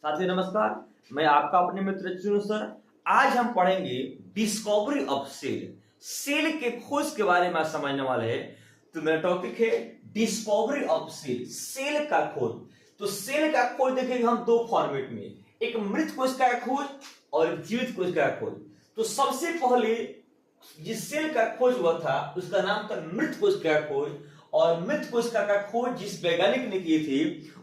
साथियों नमस्कार, मैं आपका अपने मित्र चुनु सर। आज हम पढ़ेंगे डिस्कवरी ऑफ सेल। सेल के खोज के बारे में समझने वाले हैं। तो मेरा टॉपिक है डिस्कवरी ऑफ सेल, सेल का खोज। तो सेल का खोज देखेंगे हम दो फॉर्मेट में, एक मृत कोशिका का खोज और एक जीवित कोशिका का खोज। तो सबसे पहले जिस सेल का खोज हुआ था उसका नाम था मृत कोशिका का खोज, और मृत कोशिका का खोज जिस वैज्ञानिक ने की थी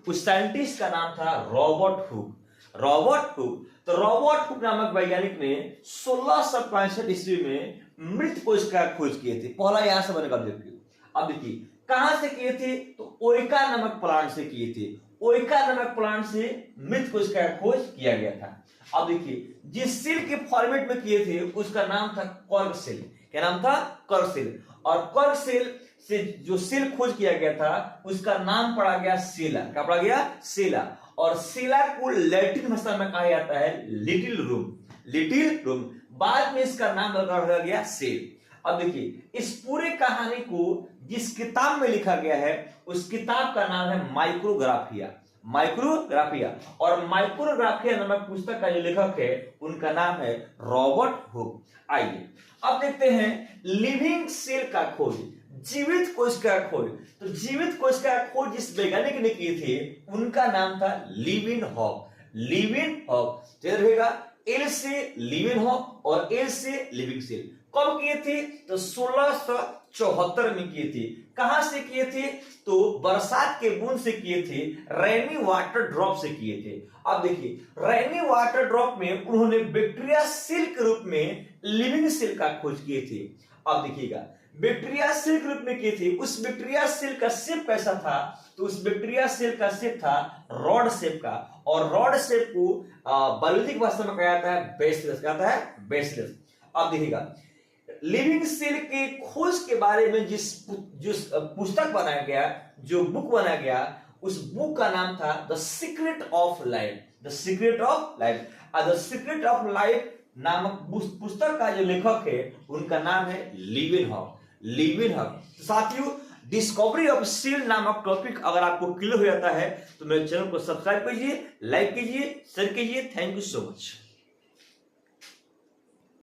उस साइंटिस्ट का नाम था रॉबर्ट हुक। रॉबर्ट हुक, तो रॉबर्ट हुक नामक वैज्ञानिक ने 1665 ईस्वी में मृत कोशिका का खोज किए थे। पहला यहां से बनेगा, देखिए अब देखिए कहां से किए थे, तो ओइका नामक प्लांट से किए थे। ओइका नामक प्लांट से मृत कोशिका का खोज किया गया था। अब देखिए जिस सेल के फॉर्मेट में किए थे उसका नाम था कर्क सेल। क्या नाम था? कर्क सेल। और कर्क सेल से जो सेल खोज किया गया था उसका नाम पड़ा गया सेला। क्या पड़ा गया? सेला। और सेला को लैटिन भाषा में कहा जाता है लिटिल रूम। लिटिल रूम, बाद में इसका नाम रखा गया सेल। अब देखिए इस पूरे कहानी को जिस किताब में लिखा गया है उस किताब का नाम है माइक्रोग्राफिया। माइक्रोग्राफिया, और माइक्रोग्राफिया नामक पुस्तक का जो लेखक है उनका नाम है रॉबर्ट हुक। आइए अब देखते हैं लिविंग सेल का खोज, जीवित कोशिका का खोज। तो जीवित कोशिका का खोज जिस वैज्ञानिक ने किए थे उनका नाम था लिविन हॉक। लिविन हॉक रहेगा, एल से लिविन हॉक और एल से लिविंग सेल। कब किए थे? तो 1674 में किए थे। कहां से किए थे? तो बरसात के बूंद से किए थे, रेनी वाटर ड्रॉप से किए थे। अब देखिए रेनी वाटर ड्रॉप में उन्होंने बैक्टीरिया सेल के रूप में लिविंग सेल का खोज किए थे। अब देखिएगा बैक्टीरिया सेल के रूप में किए थे। उस बैक्टीरिया सेल का शेप कैसा था? तो उस बैक्टीरिया सेल का शेप था रॉड शेप का, और रॉड शेप को बायोलॉजिक भाषा में कहा जाता है बेसिलस। कहता है बेसिलस। अब देखिएगा लिविंग सेल के खोज के बारे में जिस पुस्तक बनाया गया, जो बुक बनाया गया, उस बुक का नाम था the secret of life. The secret of life. The secret of life नामक पुस्तक का जो लेखक है उनका नाम है लिविन हॉक। Living hoc. तो साथियों डिस्कवरी ऑफ सेल नामक टॉपिक अगर आपको क्लियर हो जाता है तो मेरे चैनल को सब्सक्राइब कीजिए, लाइक कीजिए, शेयर कीजिए। Thank you so much.